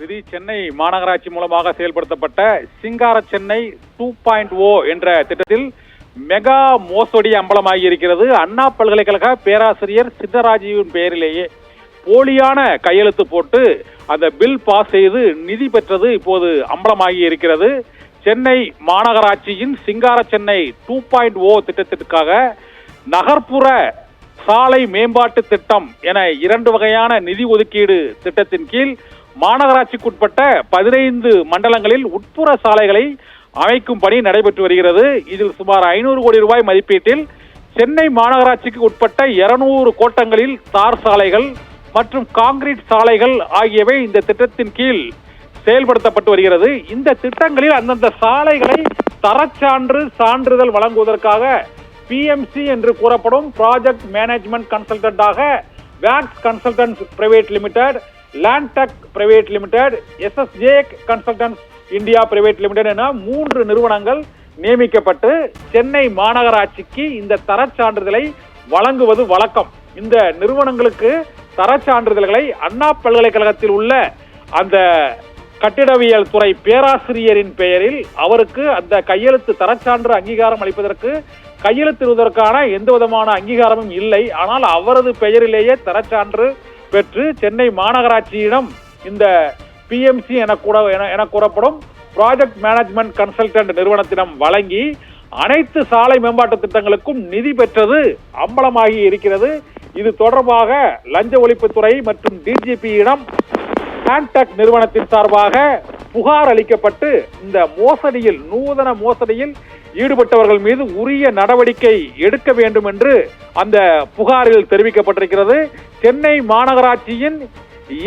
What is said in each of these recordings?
விதி சென்னை மாநகராட்சி மூலமாக செயல்படுத்தப்பட்ட சிங்கார சென்னை 2.0 என்ற திட்டத்தில் மெகா மோசடி அம்பலமாகி இருக்கிறது. அண்ணா பல்கலைக்கழக பேராசிரியர் சித்தராஜீவின் பெயரிலேயே போலியான கையெழுத்து போட்டு அந்த பில் பாஸ் செய்து நிதி பெற்றது இப்போது அம்பலமாகி இருக்கிறது. சென்னை மாநகராட்சியின் சிங்கார சென்னை 2.0 திட்டத்திற்காக நகர்ப்புற சாலை மேம்பாட்டு திட்டம் என 2 வகையான நிதி ஒதுக்கீடு திட்டத்தின் கீழ் மாநகராட்சிக்குட்பட்ட 15 மண்டலங்களில் உட்புற சாலைகளை அமைக்கும் பணி நடைபெற்று வருகிறது. இதில் சுமார் 500 கோடி ரூபாய் மதிப்பீட்டில் சென்னை மாநகராட்சிக்கு உட்பட்ட 200 கோட்டங்களில் தார் சாலைகள் மற்றும் கான்கிரீட் சாலைகள் ஆகியவை இந்த திட்டத்தின் கீழ் செயல்படுத்தப்பட்டு வருகிறது. இந்த திட்டங்களில் அந்தந்த சாலைகளை தரச்சான்று சான்றிதழ் வழங்குவதற்காக PMC என்று கூறப்படும் ப்ராஜெக்ட் மேனேஜ்மெண்ட் கன்சல்டன்டாக வேக்ஸ் consultants private limited, Landtech private limited, SSJ consultants India private limited என 3 நிறுவனங்கள் நியமிக்கப்பட்டு சென்னை மாநகராட்சிக்கு இந்த தரச்சான்றிதழை வழங்குவது வழக்கம். இந்த நிறுவனங்களுக்கு தரச்சான்றிதழ்களை அண்ணா பல்கலைக்கழகத்தில் உள்ள அந்த கட்டிடவியல் துறை பேராசிரியரின் பெயரில் அவருக்கு அந்த கையெழுத்து தரச்சான்று அங்கீகாரம் அளிப்பதற்கு கையெழுத்திடுவதற்கான எந்த விதமான அங்கீகாரமும் இல்லை. ஆனால் அவரது பெயரிலேயே தரச்சான்று பெற்று சென்னை மாநகராட்சியிடம் இந்த PMC என கூறப்படும் ப்ராஜெக்ட் மேனேஜ்மெண்ட் கன்சல்டன்ட் நிறுவனத்திடம் வழங்கி அனைத்து சாலை மேம்பாட்டு திட்டங்களுக்கும் நிதி பெற்றது அம்பலமாகி இருக்கிறது. இது தொடர்பாக லஞ்ச ஒழிப்புத்துறை மற்றும் DGPயிடம் லேண்ட்டெக் நிறுவனத்தின் சார்பாக புகார் அளிக்கப்பட்டு இந்த மோசடியில் நூதன மோசடியில் ஈடுபட்டவர்கள் மீது உரிய நடவடிக்கை எடுக்க வேண்டும் என்று அந்த புகாரில் தெரிவிக்கப்பட்டிருக்கிறது. சென்னை மாநகராட்சியின்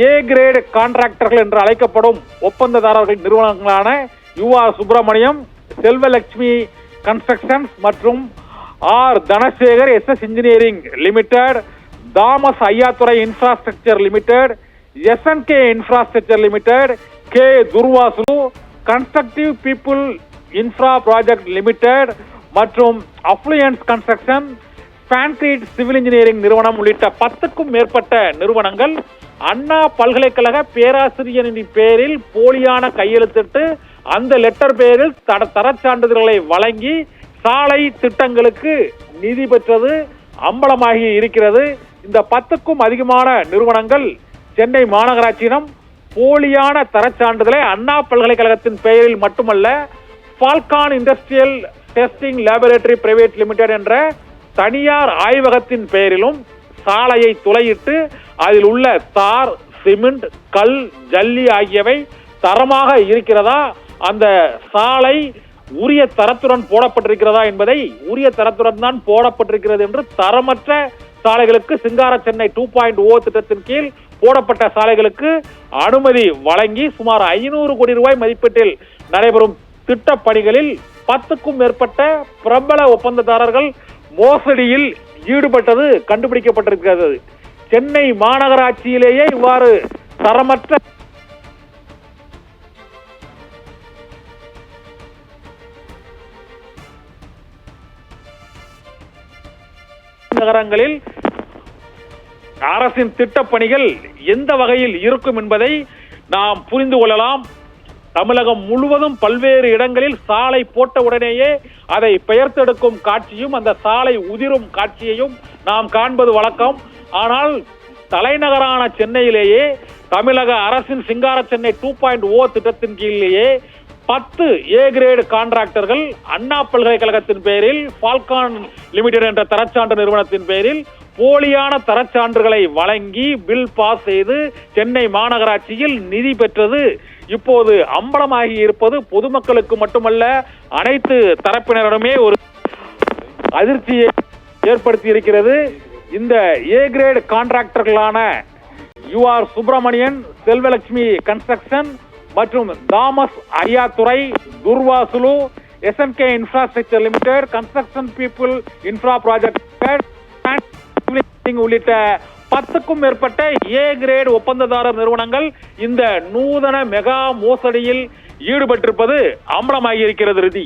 A கிரேட் கான்ட்ராக்டர்கள் என்று அழைக்கப்படும் ஒப்பந்ததாரர்கள் நிறுவனங்களான UR சுப்பிரமணியம், செல்வலட்சுமி கன்ஸ்ட்ரக்ஷன்ஸ் மற்றும் R Dhanasekar SS engineering limited, Thomas Ayyathurai infrastructure limited, SNK infrastructure limited, K Durvasu constructive people infra project limited மற்றும் affluence construction, concrete civil engineering நிறுவனம் உள்ளிட்ட 10க்கும் மேற்பட்ட நிறுவனங்கள் அண்ணா பல்கலைக்கழக பேராசிரியரின் பெயரில் போலியான கையெழுத்திட்டு அந்த லெட்டர் பெயரில் தரச்சான்றிதழ்களை வழங்கி சாலை திட்டங்களுக்கு நிதி பெற்றது அம்பலமாகி இருக்கிறது. இந்த 10க்கும் அதிகமான நிறுவனங்கள் சென்னை மாநகராட்சியிடம் போலியான தரச்சான்றிதழை அண்ணா பல்கலைக்கழகத்தின் பெயரில் மட்டுமல்ல falcon industrial testing laboratory private limited என்ற தனியார் ஆய்வகத்தின் பெயரிலும் சாலையை துளையிட்டு அதில் உள்ள தார், சிமெண்ட், கல், ஜல்லி ஆகியவை தரமாக இருக்கிறதா, அந்த சாலை உரிய தரத்துடன் போடப்பட்டிருக்கிறதா என்பதை உரிய தரத்துடன் தான் போடப்பட்டிருக்கிறது என்று தரமற்ற சாலைகளுக்கு சிங்கார சென்னை 2.0 திட்டத்தின் கீழ் போடப்பட்ட சாலைகளுக்கு அனுமதி வழங்கி சுமார் 500 கோடி ரூபாய் மதிப்பீட்டில் நடைபெறும் திட்ட பணிகளில் 10க்கும் மேற்பட்ட பிரபல ஒப்பந்ததாரர்கள் மோசடியில் ஈடுபட்டது கண்டுபிடிக்கப்பட்டிருக்கிறது. சென்னை மாநகராட்சியிலேயே இவ்வாறு தரமற்ற நகரங்களில் அரசின் திட்டப்பணிகள் எந்த வகையில் இருக்கும் என்பதை நாம் புரிந்து கொள்ளலாம். தமிழகம் முழுவதும் பல்வேறு இடங்களில் சாலை போட்ட உடனேயே அதை பெயர்த்தெடுக்கும் காட்சியும் அந்த சாலை உதிரும் காட்சியையும் நாம் காண்பது வழக்கம். ஆனால் தலைநகரான சென்னையிலேயே தமிழக அரசின் சிங்கார சென்னை 2.0 திட்டத்தின் கீழேயே 10 A கிரேடு கான்ட்ராக்டர்கள் அண்ணா பல்கலைக்கழகத்தின் பெயரில் ஃபால்கான் லிமிடெட் என்ற தரச்சான்று நிறுவனத்தின் பெயரில் போலியான தரச்சான்றுகளை வழங்கி பில் பாஸ் செய்து சென்னை மாநகராட்சியில் நிதி பெற்றது இப்போது அம்பலமாகி இருப்பது பொதுமக்களுக்கு மட்டுமல்ல அனைத்து தரப்பினரிடமே ஒரு அதிர்ச்சியை ஏற்படுத்தி இருக்கிறது. இந்த A கிரேட் கான்ட்ராக்டர்களான UR சுப்பிரமணியன், செல்வலட்சுமி கன்ஸ்ட்ரக்ஷன் மற்றும் Thomas Ayyathurai, Durvasulu, SNK infrastructure limited, construction people infra project உள்ளிட்ட 10க்கும் மேற்பட்ட A கிரேட் ஒப்பந்ததாரர் நிறுவனங்கள் இந்த நூதன மெகா மோசடியில் ஈடுபட்டிருப்பது அம்பலமாகி இருக்கிறது.